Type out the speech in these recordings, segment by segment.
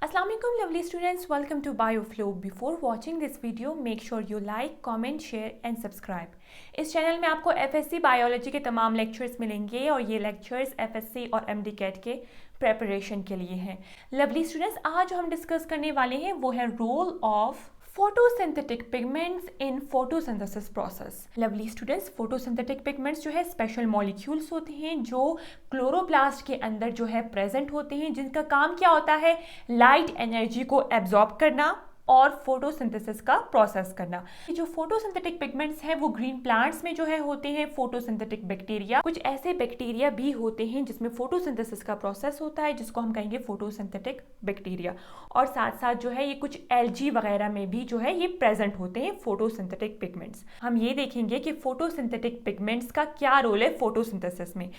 Assalamu alaikum lovely students, welcome to BioFlow. Before watching this video, make sure you like, comment, share and subscribe. इस channel में आपको FSC biology के तमाम lectures मिलेंगे और ये लेक्चर्स FSC और MD कैट के प्रेपरेशन के लिए हैं। लवली स्टूडेंट्स, आज जो हम डिस्कस करने वाले हैं वो है role of photosynthetic pigments in photosynthesis process. Lovely students, photosynthetic pigments जो है स्पेशल मॉलिक्यूल्स होते हैं जो क्लोरोप्लास्ट के अंदर जो है प्रेजेंट होते हैं, जिनका काम क्या होता है लाइट एनर्जी को एब्जॉर्ब करना और फोटोसिंथेसिस का प्रोसेस करना। जो फोटोसिंथेटिक पिगमेंट्स हैं वो ग्रीन प्लांट्स में जो है होते हैं फोटोसिंथेटिक बैक्टीरिया। कुछ ऐसे बैक्टीरिया भी होते हैं जिसमें फोटोसिंथेसिस का प्रोसेस होता है, जिसको हम कहेंगे फोटोसिंथेटिक बैक्टीरिया। और साथ साथ जो है ये कुछ एल्गी वगैरह में भी जो है ये प्रेजेंट होते हैं फोटोसिंथेटिक पिगमेंट्स। हम ये देखेंगे कि फोटोसिंथेटिक पिगमेंट्स का क्या रोल है फोटोसिंथेसिस में।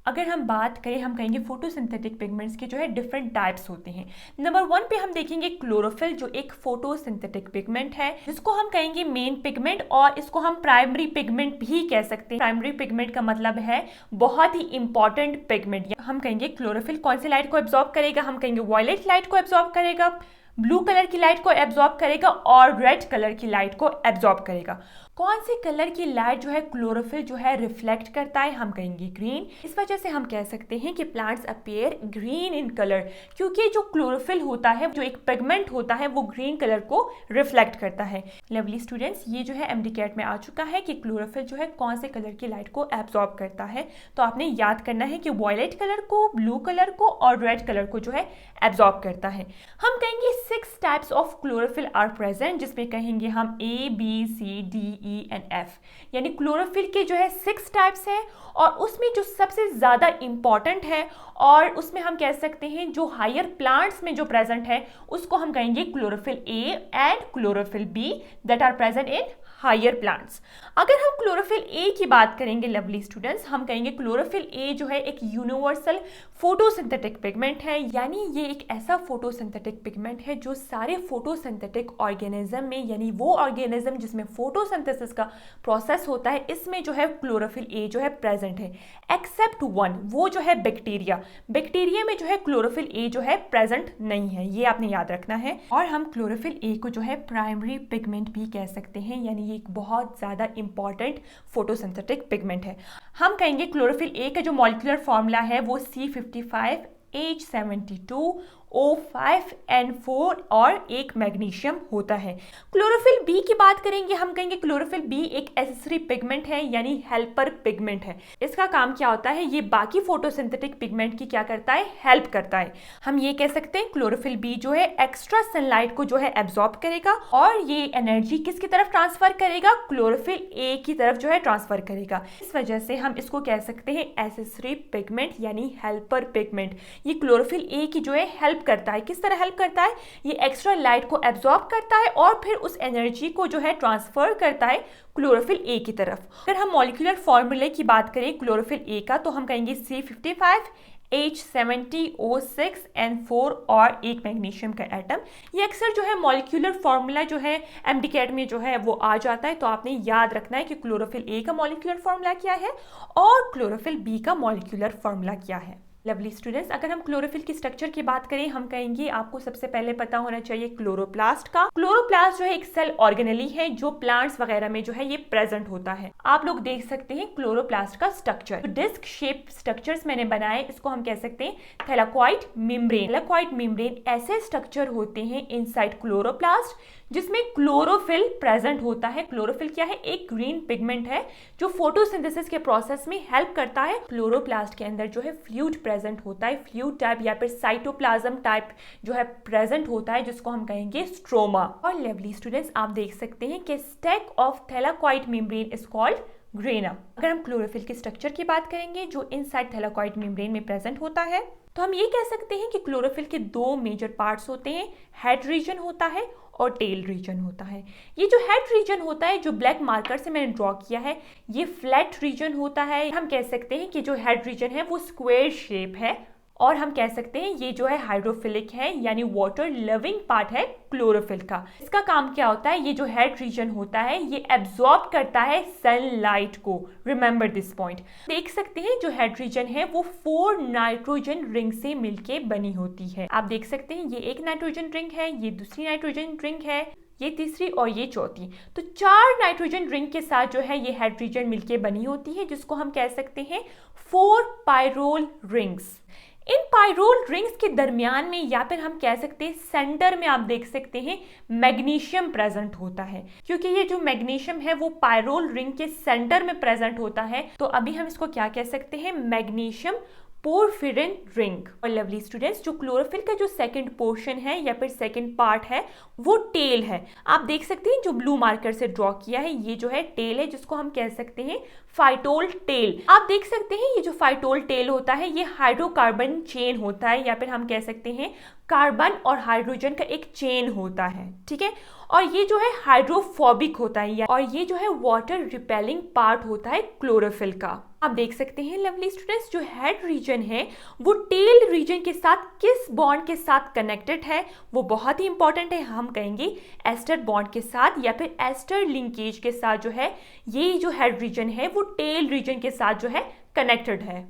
अगर हम बात करें, हम कहेंगे फोटोसिंथेटिक पिगमेंट्स के जो है डिफरेंट टाइप्स होते हैं। नंबर 1 पे हम देखेंगे क्लोरोफिल, जो एक फोटोसिंथेटिक पिगमेंट है, जिसको हम कहेंगे मेन पिगमेंट और इसको हम प्राइमरी पिगमेंट भी कह सकते हैं। प्राइमरी पिगमेंट का मतलब है बहुत ही इंपॉर्टेंट पिगमेंट। हम कहेंगे क्लोरोफिल कौन सी लाइट को एब्जॉर्ब करेगा, हम कहेंगे वॉयलेट लाइट को एब्जॉर्ब करेगा, ब्लू कलर की लाइट को एब्जॉर्ब करेगा और रेड कलर की लाइट को एब्जॉर्ब करेगा। कौन से कलर की लाइट जो है क्लोरोफिल जो है रिफ्लेक्ट करता है, हम कहेंगे ग्रीन। इस वजह से हम कह सकते हैं कि plants appear green in colour, क्योंकि जो क्लोरोफिल होता है, जो एक पिगमेंट होता है, वो ग्रीन कलर को रिफ्लेक्ट करता है। लवली स्टूडेंट्स, ये जो है एमडी कैट में आ चुका है कि क्लोरोफिल जो है कौन से कलर की लाइट को एब्जॉर्ब करता है। तो आपने याद करना है कि वॉयलेट कलर को, ब्लू कलर को और रेड कलर को जो है एब्जॉर्ब करता है। हम कहेंगे 6 types of chlorophyll are present, जिसमें कहेंगे हम A, B, C, D, E and F, यानी क्लोरोफिल के जो है 6 टाइप्स है। और उसमें जो सबसे ज्यादा इंपॉर्टेंट है और उसमें हम कह सकते हैं जो हायर प्लांट्स में जो प्रेजेंट है उसको हम कहेंगे chlorophyll A and chlorophyll B that are present in higher plants. अगर हम क्लोरोफिल A की बात करेंगे लवली स्टूडेंट्स, हम कहेंगे क्लोरोफिल A जो है एक यूनिवर्सल फोटोसिंथेटिक पिगमेंट है, यानी ये एक ऐसा फोटोसिंथेटिक पिगमेंट है जो सारे फोटोसिंथेटिक ऑर्गेनिज्म में, यानी वो ऑर्गेनिज्म जिसमें फोटोसिंथेसिस का प्रोसेस होता है, इसमें जो है क्लोरोफिल A जो है प्रेजेंट है, एक्सेप्ट वन, वो जो है बैक्टीरिया। बैक्टीरिया में जो है क्लोरोफिल A जो है प्रेजेंट नहीं है, ये आपने याद रखना है। और हम क्लोरोफिल A को जो है प्राइमरी पिगमेंट भी कह सकते हैं, यानी ये एक बहुत ज्यादा इंपॉर्टेंट फोटोसिंथेटिक पिगमेंट है। हम कहेंगे क्लोरोफिल A का जो मॉलिक्यूलर फॉर्मूला है वो C55H72O5N4 और एक मैग्नीशियम होता है। क्लोरोफिल B की बात करेंगे, हम कहेंगे क्लोरोफिल B एक एसेसरी पिगमेंट है, यानी हेल्पर पिगमेंट है। इसका काम क्या होता है, ये बाकी फोटोसिंथेटिक पिगमेंट की क्या करता है, हेल्प करता है। हम ये कह सकते हैं क्लोरोफिल B जो है एक्स्ट्रा सनलाइट को जो है एब्जॉर्ब करेगा और ये एनर्जी किसकी तरफ ट्रांसफर करेगा, क्लोरोफिल A की तरफ जो है ट्रांसफर करेगा। इस वजह से हम इसको कह सकते हैं एसेसरी पिगमेंट यानी हेल्पर पिगमेंट। ये क्लोरोफिल A की जो है हेल्प करता है। किस तरह हेल्प करता है, ये एक्स्ट्रा लाइट को एब्जॉर्ब करता है और फिर उस एनर्जी को जो है ट्रांसफर करता है क्लोरोफिल A की तरफ। अगर हम मॉलिक्यूलर फॉर्मूले की बात करें क्लोरोफिल A का, तो हम कहेंगे C55H70O6N4 और एक मैग्नीशियम का एटम। ये अक्सर जो है मॉलिक्यूलर फॉर्मूला जो है एमडी कैट में जो है वो आ जाता है, तो आपने याद रखना है कि क्लोरोफिल A का मॉलिक्यूलर फॉर्मूला क्या है और क्लोरोफिल B का मॉलिक्यूलर फॉर्मूला क्या है। लवली स्टूडेंट्स, अगर हम क्लोरोफिल की स्ट्रक्चर की बात करें, हम कहेंगे आपको सबसे पहले पता होना चाहिए क्लोरोप्लास्ट का। क्लोरोप्लास्ट जो है एक सेल ऑर्गेनेली है जो प्लांट्स वगैरह में जो है ये प्रेजेंट होता है। आप लोग देख सकते हैं क्लोरोप्लास्ट का स्ट्रक्चर, तो डिस्क शेप स्ट्रक्चर्स मैंने बनाए, इसको हम कह सकते हैं थैलाकोइड मेम्ब्रेन। थैलाकोइड मेम्ब्रेन ऐसे स्ट्रक्चर होते हैं इनसाइड क्लोरोप्लास्ट जिसमें क्लोरोफिल प्रेजेंट होता है। क्लोरोफिल क्या है, एक ग्रीन पिगमेंट है जो फोटोसिंथेसिस के प्रोसेस में हेल्प करता है। क्लोरोप्लास्ट के अंदर जो है फ्लूइड प्रेजेंट होता है, फ्लूइड टाइप या फिर साइटोप्लाज्म टाइप जो है प्रेजेंट होता है, जिसको हम कहेंगे स्ट्रोमा। और लवली स्टूडेंट्स, आप देख सकते हैं कि stack of thylakoid membrane is called grana. अगर हम क्लोरोफिल के स्ट्रक्चर की बात करेंगे जो इनसाइड थैलाकोइड मेम्ब्रेन में प्रेजेंट होता है, तो हम ये कह सकते हैं कि क्लोरोफिल के 2 मेजर पार्ट्स होते हैं, हेड रीजन होता है और टेल रीजन होता है। ये जो हेड रीजन होता है, जो ब्लैक मार्कर से मैंने ड्रॉ किया है, ये फ्लैट रीजन होता है। हम कह सकते हैं कि जो हेड रीजन है वो स्क्वायर शेप है और हम कह सकते हैं ये जो है हाइड्रोफिलिक है, यानी वाटर लविंग पार्ट है क्लोरोफिल का। इसका काम क्या होता है, ये जो हेड रीजन होता है ये एब्जॉर्ब करता है सनलाइट को। Remember this point. देख सकते हैं जो हेड रीजन है वो 4 नाइट्रोजन रिंग से मिलके बनी होती है। आप देख सकते हैं ये एक नाइट्रोजन रिंग है, ये दूसरी नाइट्रोजन रिंग है, ये तीसरी और ये चौथी। तो 4 नाइट्रोजन रिंग के साथ जो है ये हेड रीजन मिलके बनी होती है, जिसको हम कह सकते हैं 4 पायरोल रिंग्स। इन पायरोल रिंग्स के दरमियान में या फिर हम कह सकते हैं सेंटर में आप देख सकते हैं मैग्नीशियम प्रेजेंट होता है। क्योंकि ये जो मैग्नीशियम है वो पायरोल रिंग के सेंटर में प्रेजेंट होता है, तो अभी हम इसको क्या कह सकते हैं, मैग्नीशियम पोरफिरिन रिंग। और लवली स्टूडेंट्स, जो क्लोरोफिल का जो सेकंड पोर्शन है या फिर सेकंड पार्ट है वो टेल है। आप देख सकते हैं जो ब्लू मार्कर से ड्रॉ किया है ये जो है टेल है, जिसको हम कह सकते हैं फाइटोल टेल। आप देख सकते हैं ये जो फाइटोल टेल होता है ये हाइड्रोकार्बन चेन होता है, या फिर हम कह सकते हैं कार्बन और हाइड्रोजन का एक चेन होता है, ठीक है। और ये जो है हाइड्रोफोबिक होता है, और ये जो है वाटर रिपेलिंग पार्ट होता है क्लोरोफिल का। आप देख सकते हैं लवली स्टूडेंट्स, जो हेड रीजन है वो टेल रीजन के साथ किस बॉन्ड के साथ कनेक्टेड है, वो बहुत ही इंपॉर्टेंट है। हम कहेंगे एस्टर बॉन्ड के साथ या फिर एस्टर लिंकेज के साथ जो है ये जो हेड रीजन है वो टेल रीजन के साथ जो है कनेक्टेड है।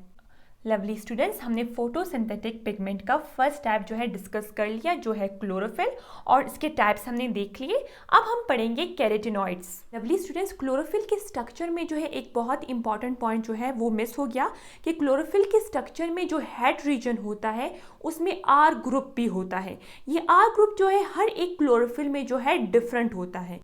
लवली स्टूडेंट्स, हमने फोटोसिंथेटिक पिगमेंट का फर्स्ट टाइप जो है डिस्कस कर लिया, जो है क्लोरोफिल, और इसके टाइप्स हमने देख लिए। अब हम पढ़ेंगे कैरोटिनॉइड्स। लवली स्टूडेंट्स, क्लोरोफिल के स्ट्रक्चर में जो है एक बहुत इंपॉर्टेंट पॉइंट जो है वो मिस हो गया कि क्लोरोफिल के स्ट्रक्चर में जो हेड रीजन होता है उसमें आर ग्रुप भी होता है। ये आर ग्रुप जो है हर एक क्लोरोफिल में जो है डिफरेंट होता है,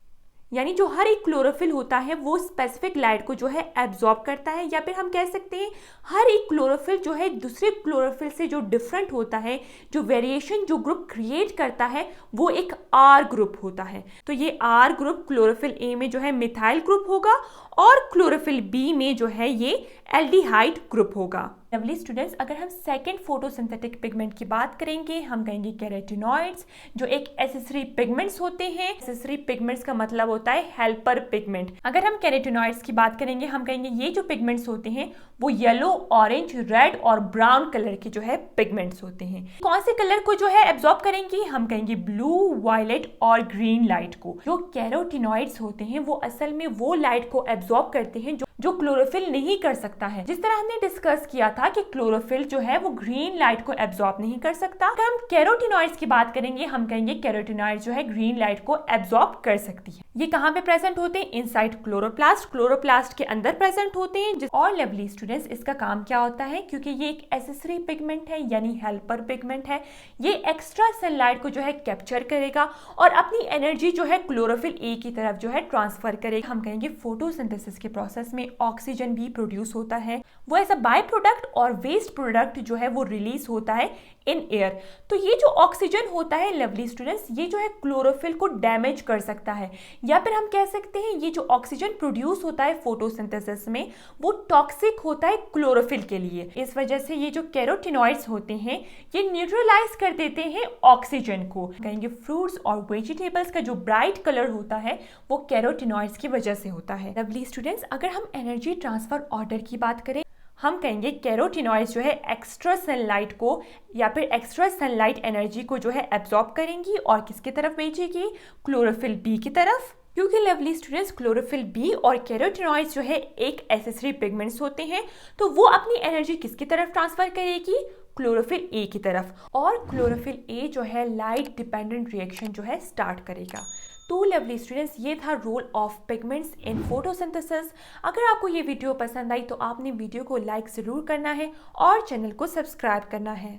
यानी जो हर एक क्लोरोफिल होता है वो स्पेसिफिक लाइट को जो है एब्जॉर्ब करता है, या फिर हम कह सकते हैं हर एक क्लोरोफिल जो है दूसरे क्लोरोफिल से जो डिफरेंट होता है, जो वेरिएशन जो ग्रुप क्रिएट करता है वो एक आर ग्रुप होता है। तो ये आर ग्रुप क्लोरोफिल ए में जो है मिथाइल ग्रुप होगा और क्लोरोफिल बी में जो है ये एल्डिहाइड ग्रुप होगा। लवली स्टूडेंट्स, अगर हम सेकंड फोटोसिंथेटिक पिगमेंट की बात करेंगे हम कहेंगे कैरोटिनॉइड्स, जो एक एसेसरी पिगमेंट्स होते हैं। एसेसरी पिगमेंट्स का मतलब होता है हेल्पर पिगमेंट। अगर हम कैरोटिनॉइड्स की बात करेंगे हम कहेंगे ये जो पिगमेंट्स होते हैं वो येलो, ऑरेंज, रेड और ब्राउन कलर के जो है पिगमेंट्स होते हैं। कौन से कलर को जो है एब्जॉर्ब करेंगे, हम कहेंगे ब्लू, वायलेट और ग्रीन लाइट को। जो कैरोटिनॉइड्स होते हैं वो असल में वो लाइट को एब्जॉर्ब करते हैं जो क्लोरोफिल नहीं कर सकता है। जिस तरह हमने डिस्कस किया था कि क्लोरोफिल जो है वो ग्रीन लाइट को एब्जॉर्ब नहीं कर सकता, अगर हम कैरोटिनॉइड्स की बात करेंगे हम कहेंगे कैरोटिनॉइड्स जो है ग्रीन लाइट को एब्जॉर्ब कर सकती है। ये कहाँ पे प्रेजेंट होते हैं, इनसाइड क्लोरोप्लास्ट, क्लोरोप्लास्ट के अंदर प्रेजेंट होते हैं। और लवली स्टूडेंट्स, इसका काम क्या होता है, क्योंकि ये एक एसेसरी पिगमेंट है यानी हेल्पर पिगमेंट है, ये एक्स्ट्रा सनलाइट को जो है कैप्चर करेगा और अपनी एनर्जी जो है क्लोरोफिल ए की तरफ जो है ट्रांसफर करेगा। हम कहेंगे फोटोसिंथेसिस के प्रोसेस में ऑक्सीजन भी प्रोड्यूस होता है, वो एज अ बाय प्रोडक्ट और वेस्ट प्रोडक्ट जो है वो रिलीज होता है इन एयर। तो ये जो ऑक्सीजन होता है लवली स्टूडेंट्स, ये जो है क्लोरोफिल को डैमेज कर सकता है, या फिर हम कह सकते हैं ये जो ऑक्सीजन प्रोड्यूस होता है फोटोसिंथेसिस में वो टॉक्सिक होता है क्लोरोफिल के लिए। इस वजह से ये जो कैरोटिनॉइड्स होते हैं ये न्यूट्रलाइज कर देते हैं ऑक्सीजन को। कहेंगे फ्रूट्स और वेजिटेबल्स का जो ब्राइट कलर होता है वो कैरोटिनॉइड्स की वजह से होता है। लवली स्टूडेंट्स, अगर हम एनर्जी ट्रांसफर ऑर्डर की बात करें हम कहेंगे कैरोटिनॉइड्स जो है एक्स्ट्रा सनलाइट को या फिर एक्स्ट्रा सनलाइट एनर्जी को जो है एब्जॉर्ब करेंगी और किसकी तरफ भेजेगी, क्लोरोफिल बी की तरफ। क्योंकि लवली स्टूडेंट्स क्लोरोफिल बी और कैरोटिनॉइड्स जो है एक एसेसरी पिगमेंट्स होते हैं, तो वो अपनी एनर्जी किसकी तरफ ट्रांसफर करेगी, क्लोरोफिल ए की तरफ। और क्लोरोफिल ए जो है लाइट डिपेंडेंट रिएक्शन जो है स्टार्ट करेगा। तो लवली स्टूडेंट्स, ये था role of pigments in photosynthesis. अगर आपको ये वीडियो पसंद आई तो आपने वीडियो को लाइक ज़रूर करना है और चैनल को सब्सक्राइब करना है।